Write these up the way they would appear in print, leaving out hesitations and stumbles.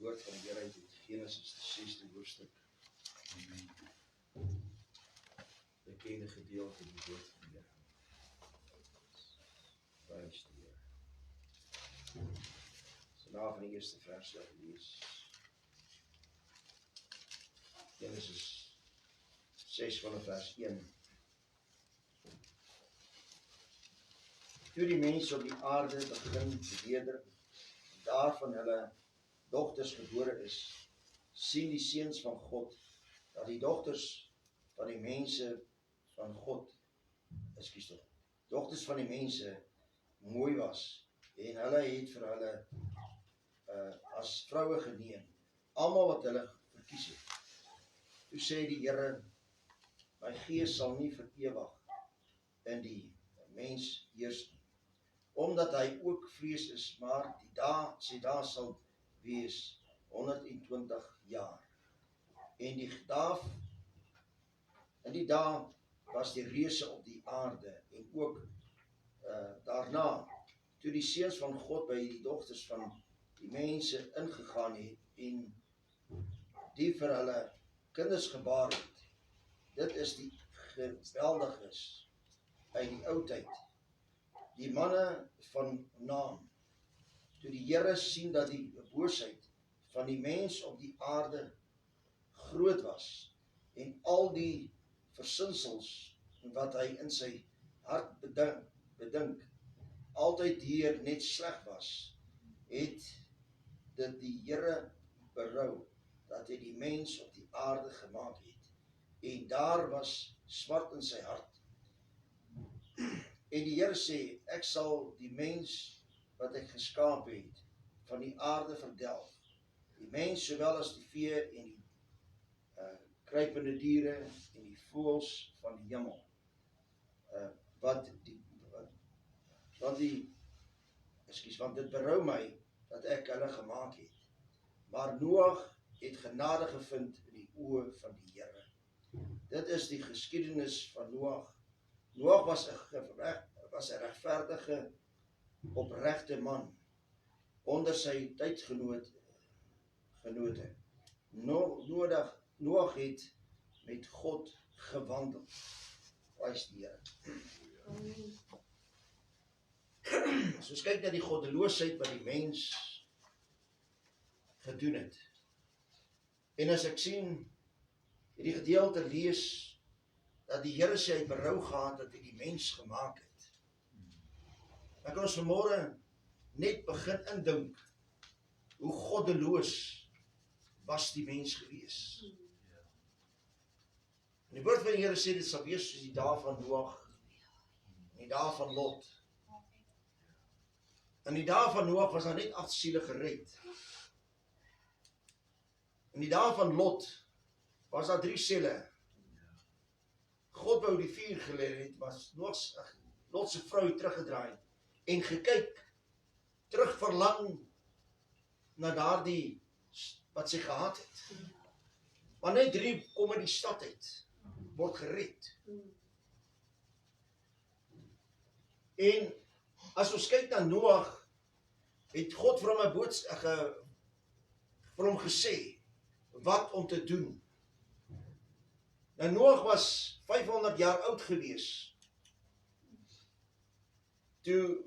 woord van die Here uit Genesis, die 6de hoofstuk. Bekende gedeelte die woord van die Here. Prys die Here. So na van die eerste vers sal ek lees. Genesis 6 vanaf vers 1. Toe die mense op die aarde begin verweder, daarvan hulle dogters gebore is, sien die seuns van God, dat die dogters van die mense van God, dogters van die mense mooi was, en hulle het vir hulle as vroue geneem, almal wat hulle verkies het. Toe sê die Here, my gees sal nie vir ewig in die mens heers nie, omdat hy ook vlees is, maar die dae sal wees 120 jaar. En die dae was die reuse op die aarde, en ook daarna, toe die seuns van God by die dogters van die mense ingegaan het, en die vir hulle kinders gebaar het. Dit is die geweldiges uit die oudheid, die manne van naam. Toe die Here sien dat die boosheid van die mens op die aarde groot was, en al die versinsels wat hy in sy hart bedink, altyd hier net sleg was, het dit die Here berou, dat hy die mens op die aarde gemaak het, en daar was smart in sy hart. En die Here sê, ek sal die mens wat ek geskaap het, van die aarde verdelg, die mens sowel as die vee en die kruipende diere en die voëls van die hemel, want dit berou my, dat ek hulle gemaak het. Maar Noag het genade gevind in die oë van die Here. Dit is die geskiedenis van Noag. Noag was 'n regverdige, opregte man, onder sy tydgenote. Noag het met God gewandel. Prys die Here. As ons kyk na die goddeloosheid wat die mens gedoen het, en as ek sien hierdie gedeelte lees, dat die Here sê hy het berou gehad dat hy die mens gemaak het. Dan kan ons vanmôre net begin indink hoe goddeloos was die mens gewees. En die woord van die Here sê dit sal wees soos die dae van Noag en die dae van Lot. In die dae van Noag was daar net 8 siele gered. In die dae van Lot was daar 3 siele. God wou die vuur gelê het, was Lot se vrou teruggedraai en gekyk, terug verlang na daardie wat sy gehad het. Maar net 3 kom in die stad uit, word gered. En as ons kyk na Noag, het God vir hom vir hom gesê wat om te doen. Nou Noag was 500 jaar oud gewees. Toe,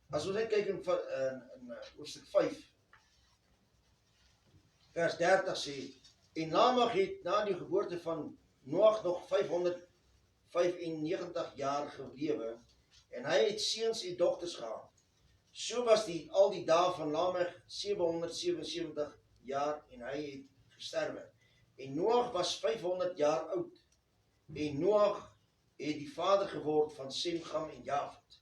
as ons net kyk in hoofstuk 5, vers 30 sê, en Lamech het na die geboorte van Noag nog 595 jaar gelewe, en hy het seuns en dogters gehad. So was al die dae van Lamech 777 jaar, en hy het gesterwe. En Noag was 500 jaar oud, en Noag het die vader geword van Sem, Gam en Jafet.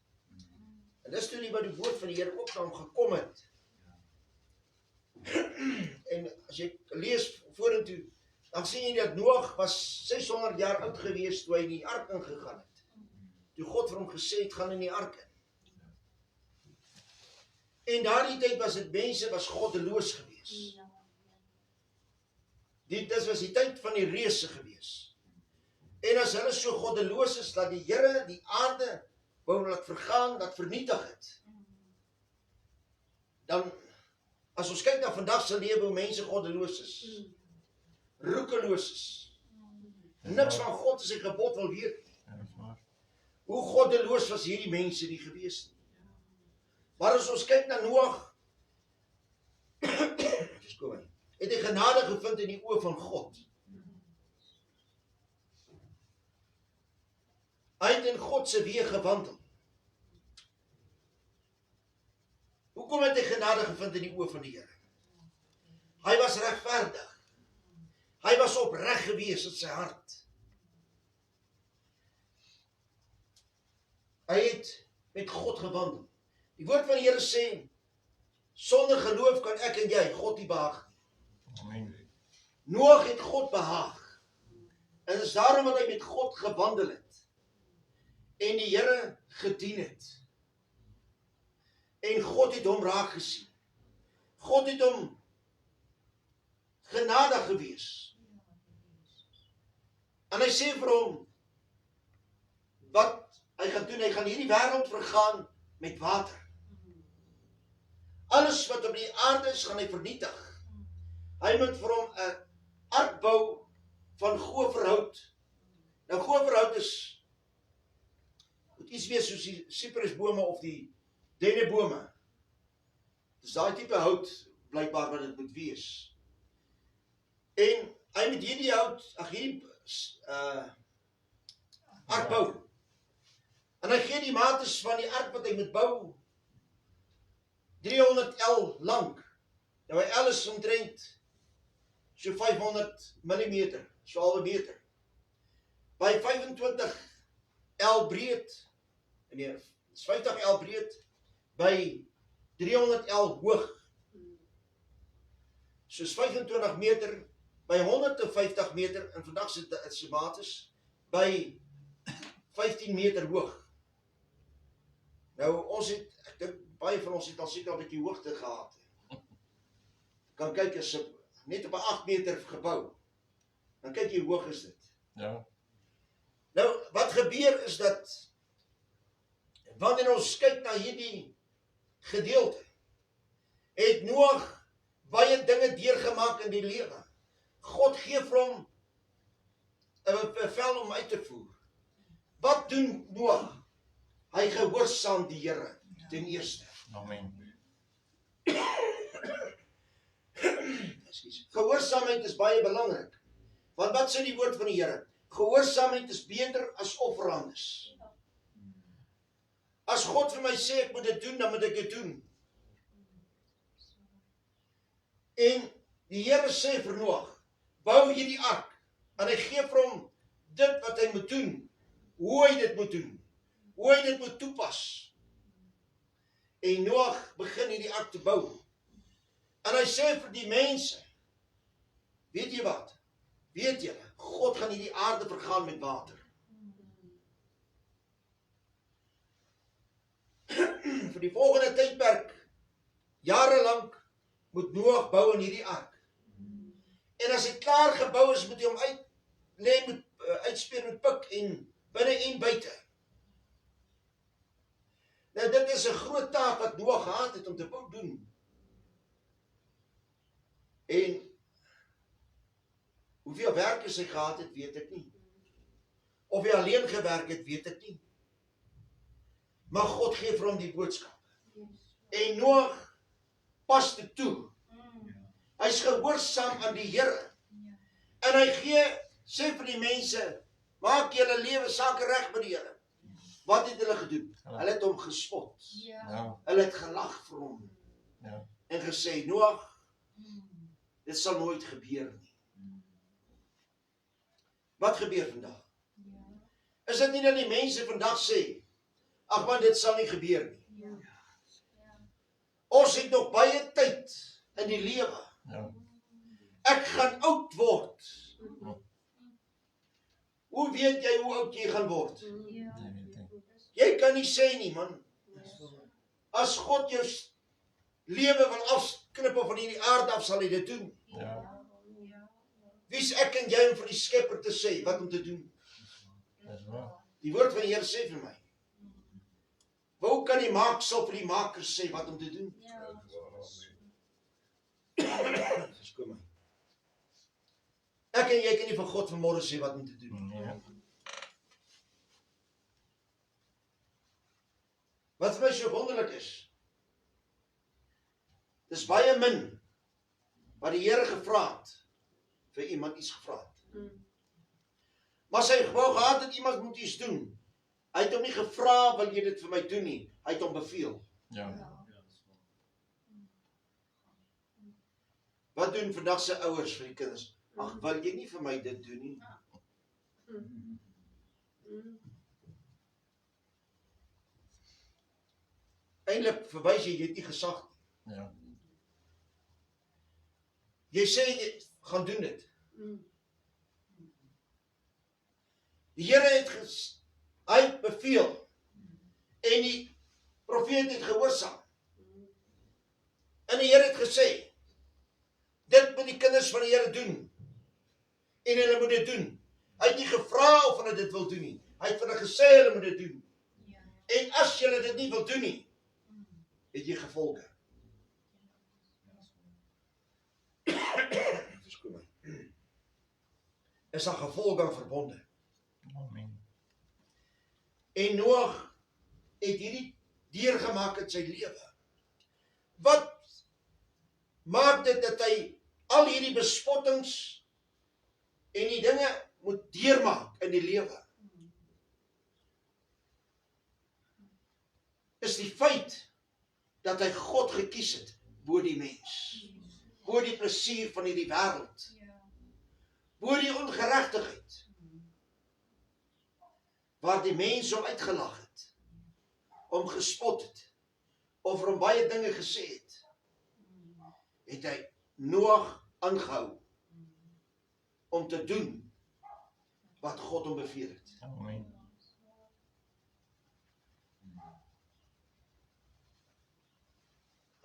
En dis toe by die woord van die Here ook na hom gekom het. En as jy lees vorentoe, dan sien jy dat Noag was 600 jaar oud gewees toe hy in die ark ingegaan het. Toe God vir hom gesê het, gaan in die ark in. En daardie tyd was dit mense was goddeloos gewees. Dit was die tyd van die reuse gewees. En as hulle so goddeloos is, dat die Here die aarde wou laat vergaan, dat vernietig het. Dan, As ons kyk na vandag se lewe, hoe mense goddeloos is, roekeloos is, niks van God as 'n gebod wil weet. Hoe goddeloos was hierdie mense nie gewees nie. Maar as ons kyk na Noag, het hy genade gevind in die oë van God. Hy het in God se weë gewandel. Hoekom het hy genade gevind in die oë van die Here? Hy was regverdig. Hy was opreg gewees in sy hart. Hy het met God gewandel. Die woord van die Here sê, sonder geloof kan ek en jy God nie behaag nie. Amen. Noag het God behaag. En dit is daarom dat hy met God gewandel het. En die Here gedien het. En God het hom raak gesien. God het hom genadig gewees. En hy sê vir hom, wat hy gaan doen, hy gaan hierdie wêreld vergaan met water. Alles wat op die aarde is, gaan hy vernietig. Hy moet vir hom 'n ark bou van goferhout. Nou goferhout moet iets wees soos die siprusbome of die dennebome. Dis daai tipe hout blykbaar wat dit moet wees. En hy moet hierdie hout, hierdie ark bou. En hy gee die mates van die ark wat hy moet bou 300 L lank. Nou hy L is omtrent so 500 mm, so 1/2 meter. By 25 L breed, nee, 50 L breed, by 300 L hoog. Soos 25 meter, by 150 meter, en vandag se mates, by 15 meter hoog. Nou, ek dink, baie van ons het al seker 'n bietjie hoogte gehad. Kan kyk, as net op 'n 8 meter gebou, dan kyk jy hoe hoog is dit. Ja. Nou, wat gebeur is dat, wanneer ons kyk na hierdie gedeelte, het Noag baie dinge deurgemaak in die lewe. God gee vir hom 'n bevel om uit te voer. Wat doen Noag? Hy gehoorsaam die Here ten eerste. Amen. Gehoorsaamheid is baie belangrik. Want wat sê die woord van die Here? Gehoorsaamheid is beter as offerandes. As God vir my sê ek moet dit doen, dan moet ek dit doen. En die Here sê vir Noag, bou hierdie ark. En hy gee vir hom dit wat hy moet doen. Hoe hy dit moet doen. Hoe hy dit moet toepas. En Noag begin hierdie ark te bou. En hy sê vir die mense, weet jy wat? Weet julle, God gaan hierdie aarde vergaan met water. Vir die volgende tydperk, jare lank, moet Noag bou in hierdie ark. En as hy klaar gebou is, moet hy hom uitspeer met pik en binne en buite. Nou dit is 'n groot taak wat Noag gehad het om te doen. En hoeveel werkers hy gehad het, weet ek nie. Of hy alleen gewerk het, weet ek nie. Maar God gee vir hom die boodskap. En Noag pas dit toe. Hy's gehoorsaam aan die Here. En hy sê vir die mense, maak julle lewe sake reg by die Here. Wat het hulle gedoen? Hulle het hom gespot. Ja. Hulle het gelag vir hom. Ja. En gesê, Noag, dit sal nooit gebeur nie. Wat gebeur vandag? Is dit nie dat die mense vandag sê, ag man, dit sal nie gebeur nie. Ons het nog baie tyd in die lewe. Ja. Ek gaan oud word. Hoe weet jy hoe oud jy gaan word? Jy kan nie sê nie, man. As God jou lewe wil afknippe van hierdie aarde af, sal hy dit doen. Ja. Wie's ek en jy om vir die Skepper te sê wat om te doen? Dis waar. Die woord van die Here sê vir my, hoe kan die maaksel vir die maker sê wat om te doen? Verskoon my. Ek en jy kan nie van God vanmôre sê wat om te doen. Nee. Wat vir my so wonderlik is, dis baie min wat die Here gevra het, vir iemand iets gevra het. Maar sy wou gehad het iemand moet iets doen. Hy het hom nie gevra, wil jy dit vir my doen nie. Hy het hom beveel. Ja. Wat doen vandag se ouers vir die kinders? Ag, wil jy nie vir my dit doen nie? Eintlik verwys jy het nie gesag nie. Ja. Jy sê jy gaan doen dit. Die Here het hy het beveel en die profeet het gehoorsaam. En die Here het gesê, dit moet die kinders van die Here doen. En hulle moet dit doen. Hy het nie gevra of hulle dit wil doen nie. Hy het vir hulle gesê hulle moet dit doen. En as julle dit nie wil doen nie, het jy gevolge. Verskoon my. Is daar gevolge aan verbonde. Amen. En Noag het hierdie deurgemaak in sy lewe. Wat maak dit dat hy al hierdie bespottings en die dinge moet deurmaak in die lewe? Is die feit dat hy God gekies het bo die mens, bo die plesier van hierdie wêreld, bo die ongeregtigheid, waar die mens hom uitgelag het, hom gespot het, of hom baie dinge gesê het hy Noag aangehou om te doen wat God hom beveel het. Amen.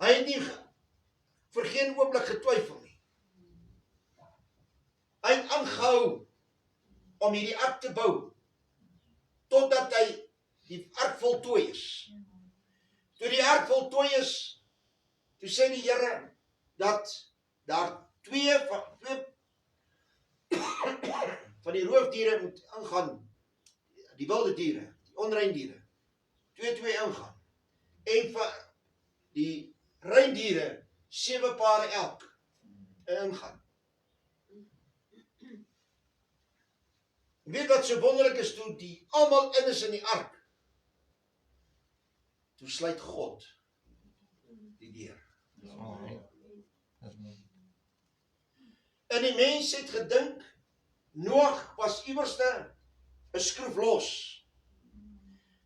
Hy het nie vir geen oomblik getwyfel nie. Hy het aangehou om hierdie ark te bou, totdat hy die ark voltooi is. Toe die ark voltooi is, toe sê die Here, dat daar twee van die roofdiere moet ingaan, die wilde diere, die onrein diere, twee ingaan, en vir die reindiere 7 pare elk ingaan. Weet wat so wonderlik is, toe die almal in is in die ark, toe sluit God die deur. Amen. En die mens het gedink, Noag was iewerste 'n skroef los.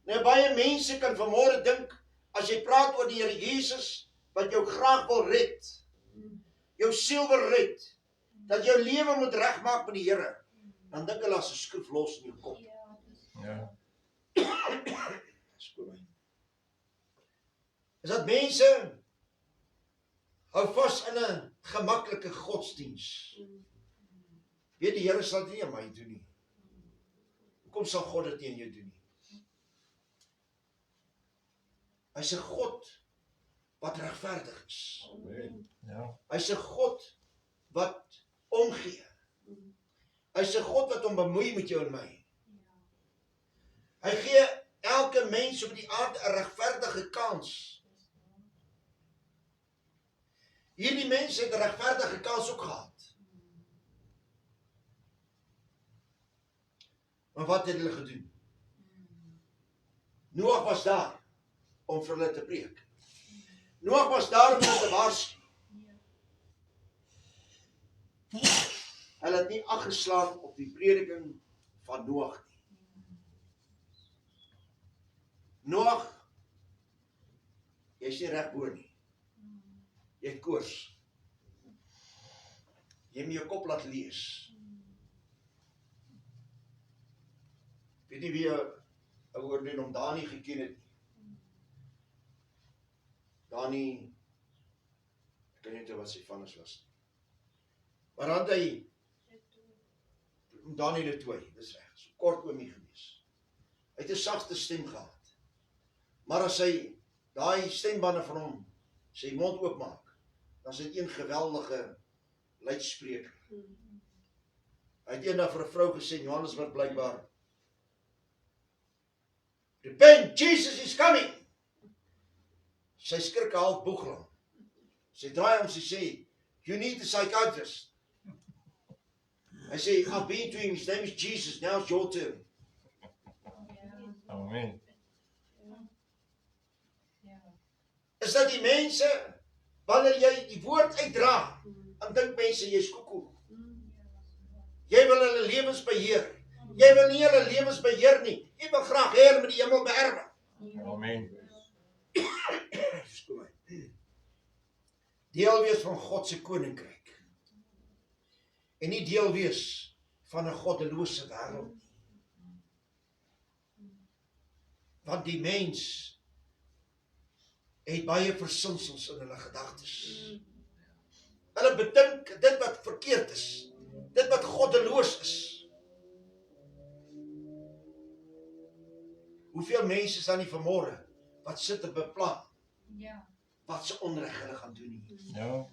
Nou baie mense kan vanmôre dink, as jy praat oor die Here Jesus, wat jou graag wil red, jou siel wil red, dat jou lewe moet regmaak met die Here, dan dink hulle as 'n skroef los in jou kop. Ja. Skoon my. Is dat mense hou vas in 'n gemaklike godsdiens. Weet die Here sal dit nie aan my doen nie. Hoekom sal God dit nie aan jou doen nie? Hy's 'n God wat regverdig is. Amen. Ja. Hy's 'n God wat omgee. Hy's 'n God wat hom bemoei met jou en my. Hy gee elke mens op die aarde 'n regverdige kans. Hierdie mense het 'n regverdige kans ook gehad. Maar wat het hulle gedoen? Noag was daar om vir hulle te preek. Noag was daar om hulle te waarsku. Hulle het nie ag geslaan op die prediking van Noag nie. Noag, jy's nie reg bo nie. Jy het koors. Jy moet jou kop laat lees. Weet nie wie ouer doen om Dani geken het nie. Dani, ek kan nie weet wat sy vannes was. Maar dan het hy Dani de Tooi, dis reg, so kort oomie gewees. Hy het 'n sagte stem gehad. Maar as hy daai stembande van hom sy mond oopmaak, dan is dit een geweldige luidspreker. Hy het eendag vir 'n vrou gesê in Johannesburg blykbaar, repent, Jesus is coming. Sy skrik half boeglam. Sy draai om, sy sê, you need a psychiatrist. Hy sê, I've been to him, his name is Jesus, now it's your turn. Amen. Is dat die mense, wanneer jy die woord uitdra, dan dink mense, jy's koekoe. Jy wil hulle lewens beheer. Jy wil nie hulle lewens beheer nie. Jy wil graag hê hulle moet die hemel beerwe. Amen. Deel wees van God se koninkryk. En nie deel wees van 'n goddelose wêreld. Want die mens het baie versinsels in hulle gedagtes. Hulle bedink dit wat verkeerd is, dit wat goddeloos is. Hoeveel mense is dan nie vanmôre wat sit en beplan wat se onreg hulle gaan doen nie. Ja.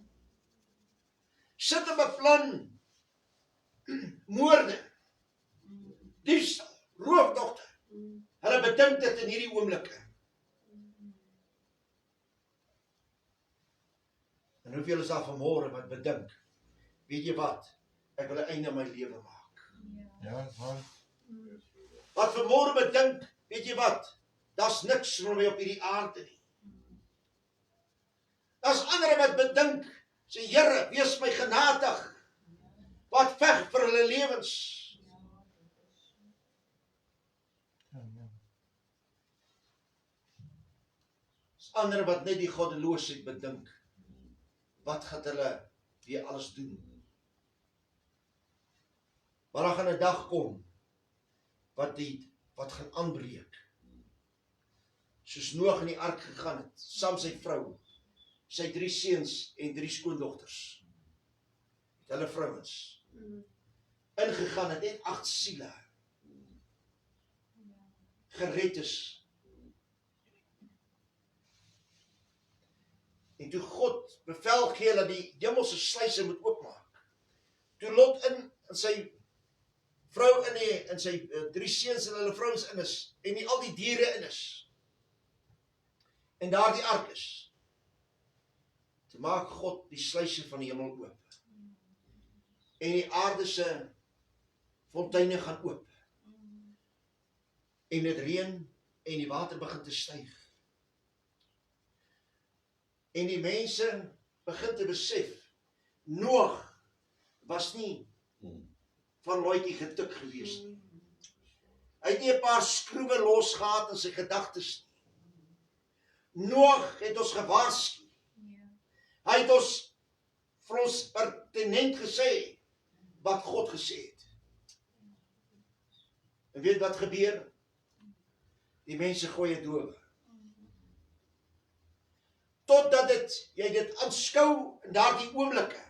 Sit en beplan moorde, diefstal, roofdogte. Hulle bedink dit in hierdie oomblikke. En hoeveel is daar vanmôre wat bedink, weet jy wat, ek wil 'n einde aan my lewe maak. Ja, man. Wat vanmôre bedink, weet jy wat, daar's niks vir my op hierdie aarde nie. Daar's ander wat bedink, sê Here, wees my genadig, wat veg vir hulle lewens. Daar's ander wat net die goddeloosheid bedink. Wat gaan hulle weer alles doen? Maar daar gaan 'n dag kom wat gaan aanbreek. Soos Noag in die ark gegaan het, saam sy vrou, sy 3 seuns en 3 skoondogters. Hulle vrouens ingegaan het, net 8 siele gered is. En toe God bevel gee dat die hemelse sluise moet oopmaak. Toe Lot in sy vrou in sy 3 seuns en hulle vrouens in is, en nie al die diere in is. En daar die ark is. Toe maak God die sluise van die hemel oop. En die aarde se fonteine gaan oop. En dit reën en die water begin te styg. En die mense begin te besef, Noag was nie van looitjie getik gewees nie. Hy het nie 'n paar skroewe losgehaat in sy gedagtes nie. Noag het ons gewaarsku. Hy het ons vir ons pertinent gesê wat God gesê het. En weet wat gebeur? Die mense gooi dit oor. Totdat jy dit aanskou in daardie oomblikke.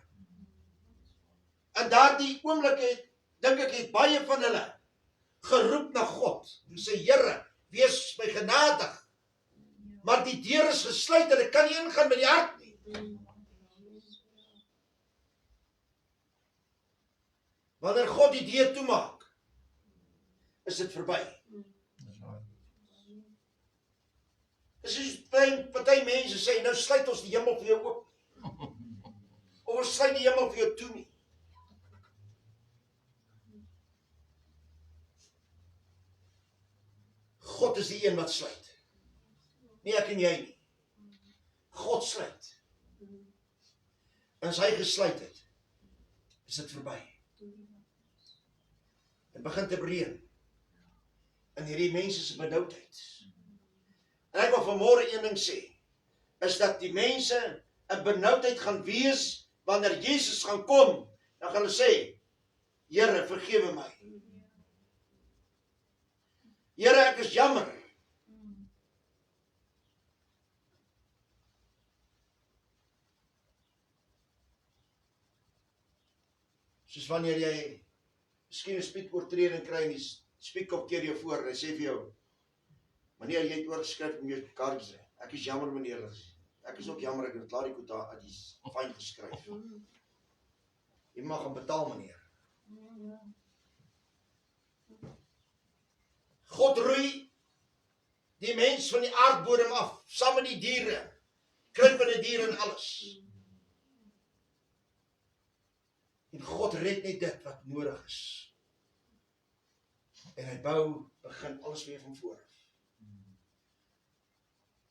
En daardie oomblikke, dink ek, het baie van hulle geroep na God. En sê, Here, wees my genadig. Maar die deur is gesluit en ek kan nie ingaan by die hart nie. Wanneer God die deur toemaak, is dit verby. Dis is party mense sê, nou sluit ons die hemel vir jou oop. Of ons sluit die hemel vir jou toe nie. God is die een wat sluit. Nie ek en jy nie. God sluit. En as hy gesluit het, is dit verby. En begin te reën. In hierdie mense se benoudheid. En ek wil vanmôre een ding sê, is dat die mense 'n benoudheid gaan wees wanneer Jesus gaan kom. Dan gaan hulle sê, Here, vergewe my. Here, ek is jammer. Soos wanneer jy miskien 'n spiedoortreding kry en die spietkop keer jou voor en hy sê vir jou, meneer, jy het oorgeskryf om jou kaartjie. Ek is jammer meneer, Ek is ook jammer, ek het klaar die kota uit die fyn geskryf. Jy mag hom betaal, meneer. God roei die mens van die aardbodem af, saam met die diere, kruipende diere en alles. En God red net dit wat nodig is. En hy begin alles weer van voor af.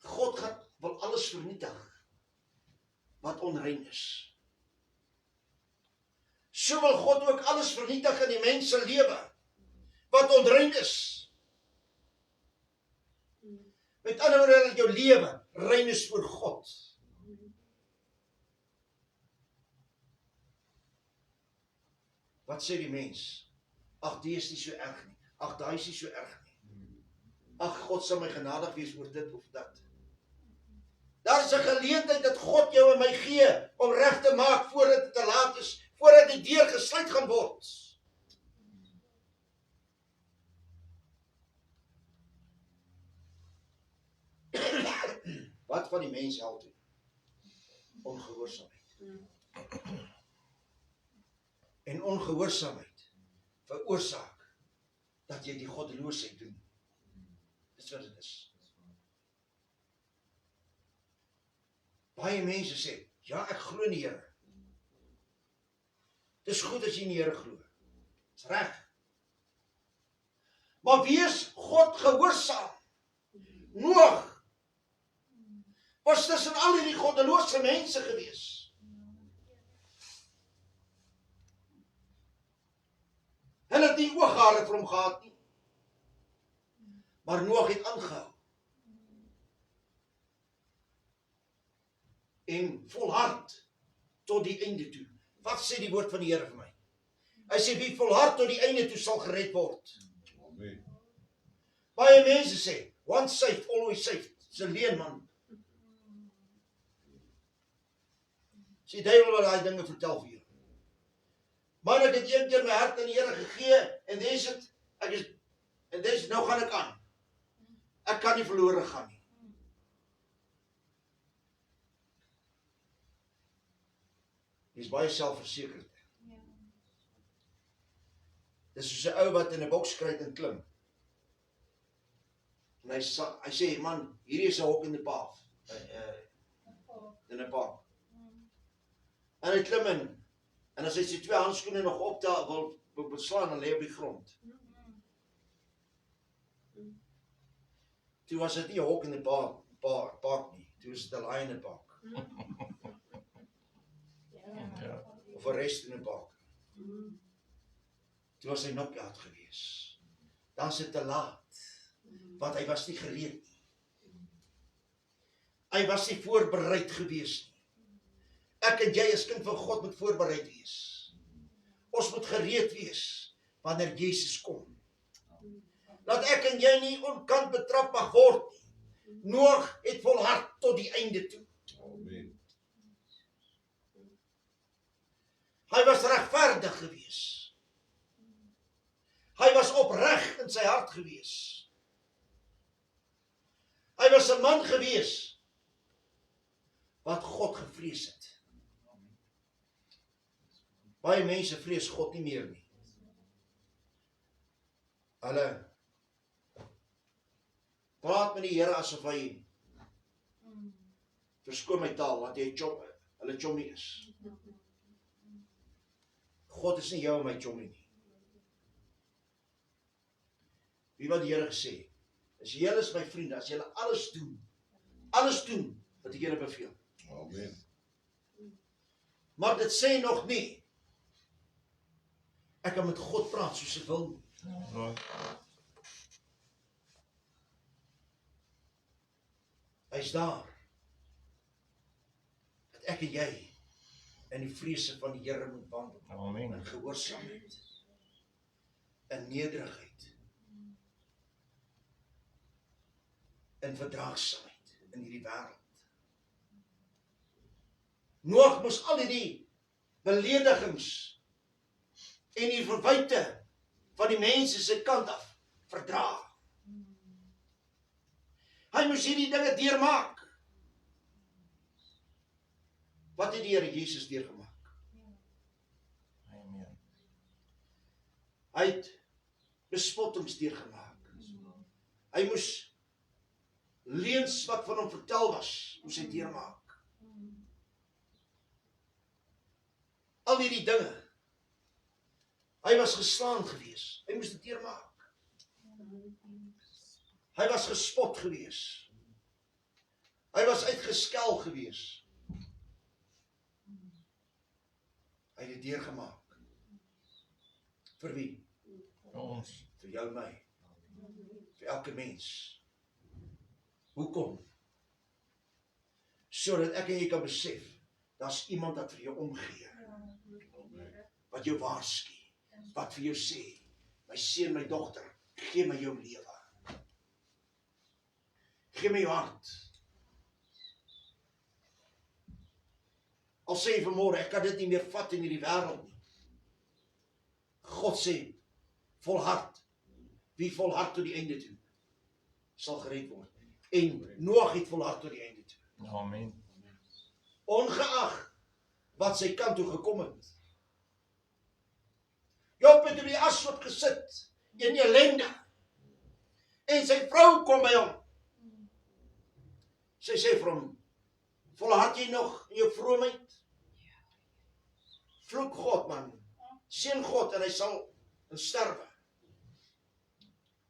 God wil alles vernietig wat onrein is. So wil God ook alles vernietig in die mens se lewe wat onrein is. Met ander woorde, dat jou lewe rein is voor God. Wat sê die mens? Ag, die is nie so erg nie. Ag, daai is nie so erg nie. Ag, God sal my genadig wees oor dit of dat. Daar is 'n geleentheid dat God jou en my gee om reg te maak voordat dit te laat is, voordat die deur gesluit gaan word. Wat van die mens help toe? Ongehoorsaamheid. En ongehoorsaamheid veroorsaak dat jy die goddeloosheid doen. Dis wat dit is. Baie mense sê, ja, ek glo in die Here. Dis goed as jy in die Here glo. Dis reg. Maar wees God gehoorsaam. Noag was tussen al hierdie goddelose mense gewees. Hulle het nie ooghare vir hom gehad nie. Maar Noag het aangehou. En volhard tot die einde toe. Wat sê die woord van die Here vir my? Hy sê, wie volhard tot die einde toe sal gered word. Amen. Baie mense sê, once saved, always saved. Dis 'n leuen, man. Sê duiwel wat daai dinge vertel vir jou. Man, ek het een keer my hart aan die Here gegee, en dis nou gaan ek aan. Ek kan nie verlore gaan nie. Dis baie selfversekerd. Dis soos 'n ou wat in 'n bokskruit en klim. En hy sê, man, hierdie is 'n hok in die paaf. In 'n paaf. En hy klim in. En as hy sy 2 handskoene nog optel wil beslaan, dan lê op die grond. Toe was dit nie 'n hok in die paak nie. Toe was dit 'n laai in die paak. Of 'n rest in 'n paak. Toe was hy knock-out gewees. Dan is dit te laat. Want hy was nie gereed nie. Hy was nie voorbereid gewees nie. Ek en jy as kind van God moet voorbereid wees. Ons moet gereed wees wanneer Jesus kom. Laat ek en jy nie onkant betrap mag word nie. Noag het volhard tot die einde toe. Amen. Hy was regverdig gewees. Hy was opreg in sy hart gewees. Hy was 'n man gewees wat God gevrees het. Baie mense vrees God nie meer nie. Hulle praat met die Here asof hy, verskoon my taal, want hulle chommie is. God is nie jou en my chommie nie. Wie wat die Here gesê, as julle is my vriende, as julle alles doen wat die Here beveel. Amen. Maar dit sê nog nie, ek kan met God praat soos ek wil nie. Hy is daar, dat ek en jy in die vrese van die Here moet wandel. Amen. In gehoorsaamheid, in nederigheid, in verdraagsaamheid in hierdie wêreld. Noag moes al die beledigings en die verwyte van die mense se kant af verdra. Hy moes hierdie dinge deurmaak. Wat het die Here Jesus deurgemaak? Amen. Hy het bespottings deurgemaak. Hy moes leuns wat van hom vertel was, moes hy deurmaak. Al hierdie dinge. Hy was geslaan gewees. Hy moes dit deurmaak. Hy was gespot gewees. Hy was uitgeskel gewees. Hy het dit deurgemaak. Vir wie? Vir ons. Vir jou en my. Vir elke mens. Hoekom? Sodat ek en jy kan besef, daar's iemand wat vir jou omgee. Wat jou waarsku. Wat vir jou sê, my seun, my dogter, gee my jou lewe. Gee my jou hart. Al sê jy vanmôre, ek kan dit nie meer vat in hierdie wêreld nie. God sê, volhard. Wie volhard tot die einde toe, sal gered word. En Noag het volhard tot die einde toe. Amen. Ongeag wat sy kant toe gekom het. Job het op die ashoop gesit, in ellende. En sy vrou kom by hom. Sy sê vir hom, volhard jy nog in jou vroomheid? Vloek God, man. Seën God en hy sal sterwe.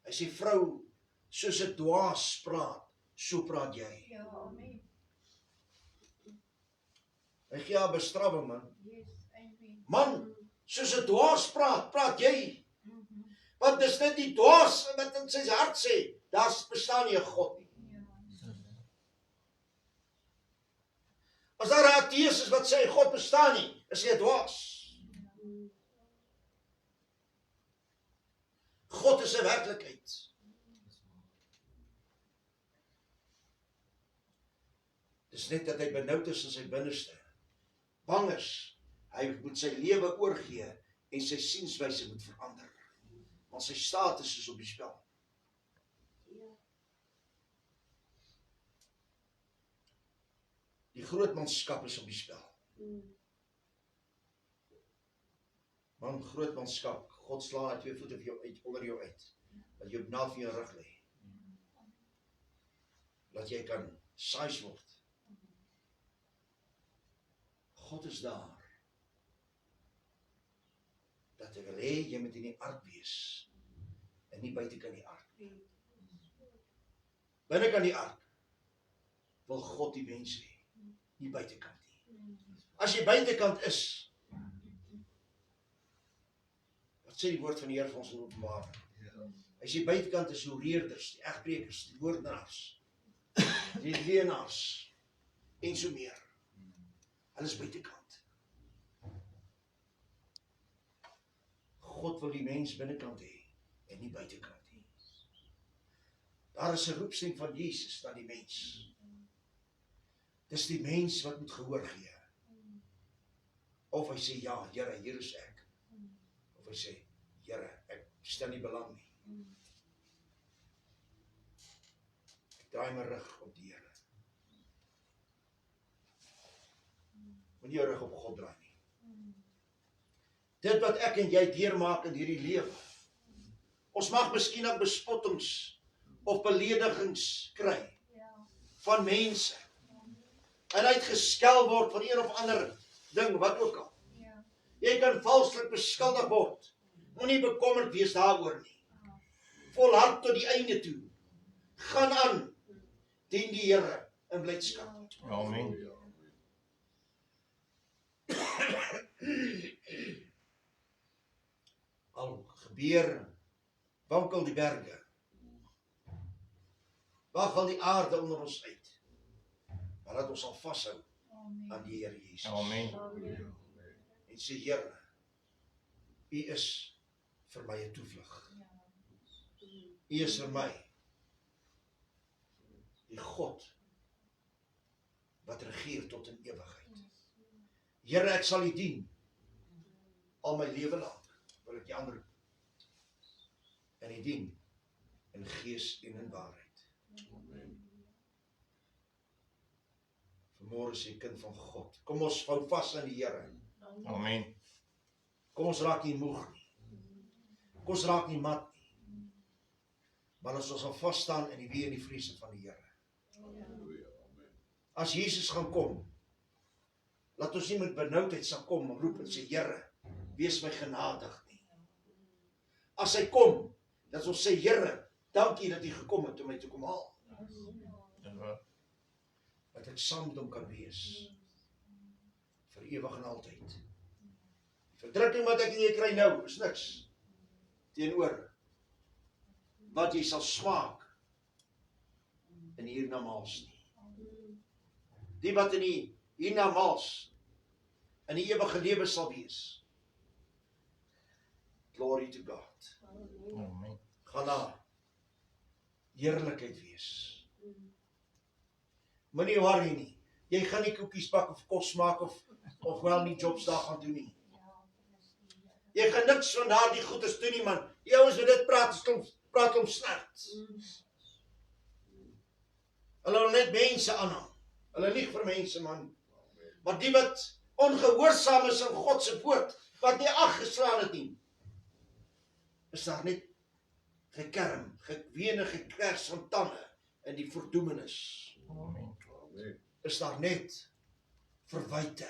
Hy sê, vrou, soos 'n dwaas praat, so praat jy. Ja, amen. Hy gee haar bestraffing, man. Yes, amen. Man, soos 'n dwaas praat, praat jy. Want dis net die dwaas wat in sy hart sê, daar bestaan nie 'n God nie. Ja. As daar 'n ateïs is wat sê God bestaan nie, is hy 'n dwaas. God is 'n werklikheid. Dis net dat hy benoud is in sy binneste. Bang is, hy moet sy lewe oorgee en sy sienswyse moet verander. Want sy status is op die spel. Die grootmanskap is op die spel. Man, grootmanskap, God slaan 2 voete vir jou uit, onder jou uit. Dat jy op na vir jou rug lê. Dat jy kan sais word. God is daar. Dat hy wil hê, jy moet in die ark wees. En nie buitekant die ark nie. Binnekant die ark wil God die mens hê. Nie buitekant nie. As jy buitekant is, wat sê die woord van die Here vir ons in Openbaring? As jy buitekant is, hoereerders, die egbrekers, die moordenaars, die leenaars, en so meer. Hulle is buitekant. God wil die mens binnekant hê, en nie buitekant nie. Daar is 'n roepstem van Jesus na die mens. Dis die mens wat moet gehoor gee. Of hy sê, ja, Here, hier is ek. Of hy sê, Here, ek stel nie belang nie. Ek draai my rug op die Here. Moenie jou rug op God draai nie. Dit wat ek en jy deurmaak in hierdie lewe. Ons mag miskien ook bespottings of beledigings kry van mense. En uitgeskel word van een of ander ding, wat ook al. Jy kan valslik beskuldig word. Moenie bekommerd wees daaroor nie. Volhard tot die einde toe. Gaan aan. Dien die Here in blydskap. Amen. Al gebeur, wankel die berge. Waggel die aarde onder ons uit. Maar dat ons sal vashou aan die Here Jesus. Amen. En sê, Here, U is vir my 'n toevlug. U is vir my die God wat regeer tot in ewigheid. Here, ek sal U dien al my lewe lank. Wil ek die ander en U dien in gees en in waarheid. Vanmôre is jy kind van God. Kom ons vou vas aan die Here. Amen. Kom ons raak nie moeg nie. Kom ons raak nie mat nie. Maar as ons sal vas staan in die wee en die vrese van die Here. As Jesus gaan kom, laat ons nie met benoudheid sal kom en roep en sê, Here, wees my genadig nie. As hy kom, dat ons sê, Here, dankie dat hy gekom het om my te kom haal. Dat ek saam met hom kan wees. Vir ewig en altyd. Die verdrukking wat ek en jy kry nou, is niks. Teenoor wat jy sal smaak in die hiernamaals nie. Die wat in die hiernamaals in die ewige lewe sal wees. Glory to God. Amen. Gaan na heerlikheid wees. Moenie worry nie. Jy gaan nie koekies bak of kos maak of wel nie jobs daar gaan doen nie. Jy gaan niks van daardie goedes doen nie, man. Die ouens wat dit praat om snert. Hulle wil net mense aanhang. Hulle lieg vir mense, man. Maar die wat ongehoorsaam is aan God se woord, wat nie ag geslaan het nie, is daar net gekerm, gewene gekers van tande in die verdoemenis. Amen. Is daar net verwyte.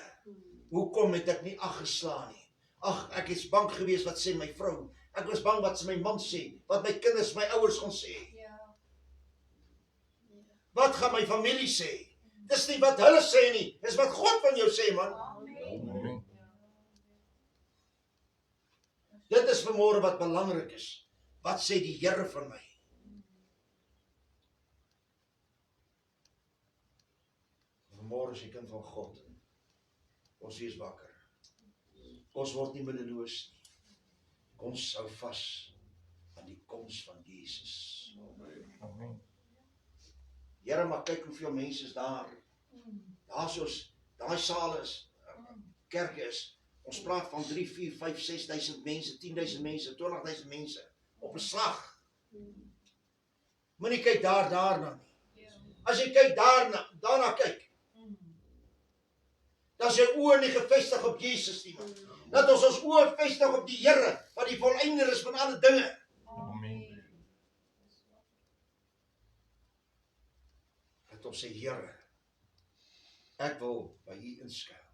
Hoekom het ek nie ag geslaan nie? Ag, ek is bang gewees wat sê my vrou. Ek was bang wat my man sê, wat my kinders, my ouers gaan sê. Wat gaan my familie sê? Dis nie wat hulle sê nie, dis wat God van jou sê, man. Amen. Dit is vanmôre wat belangrik is. Wat sê die Here van my? Vanmôre is jy kind van God. Ons wees wakker. Ons word nie middeloos nie. Ons hou vas aan die koms van Jesus. Amen. Here, maar kyk hoeveel mense is daar. Daar soos, daai saal is, kerk is, ons praat van 3, 4, 5, 6.000 mense, 10.000 mense, 20.000 mense, op 'n slag. Moenie kyk daarna nie. As jy kyk daarna kyk, dan is jou oë nie gefestig op Jesus nie, man. Dat ons oë vestig op die Here, wat die volleinder is van alle dinge. Amen. Dat ons sê, Here, ek wil by U inskuil.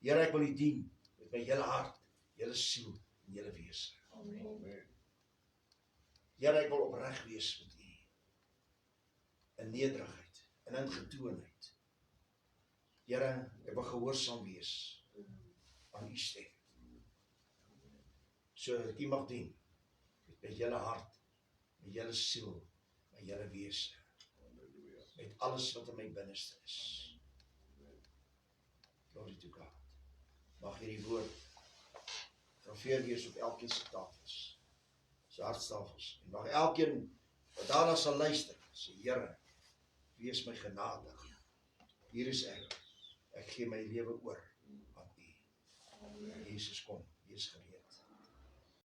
Here, ek wil U dien met my hele hart, hele siel en hele wese. Amen. Here, ek wil opreg wees met U. In nederigheid en in getoonheid. Here, ek wil gehoorsaam wees aan U stem. Sodat U mag dien met my hele hart, my hele siel, my hele wese. Met alles wat in my binneste is. Glory to God. Mag hierdie woord graveer wees op elkeen se tafels, se hartstafels. En mag elkeen wat daarna sal luister, sê, Here, wees my genadig. Hier is ek. Ek gee my lewe oor aan U. Jesus kom, wees gereed.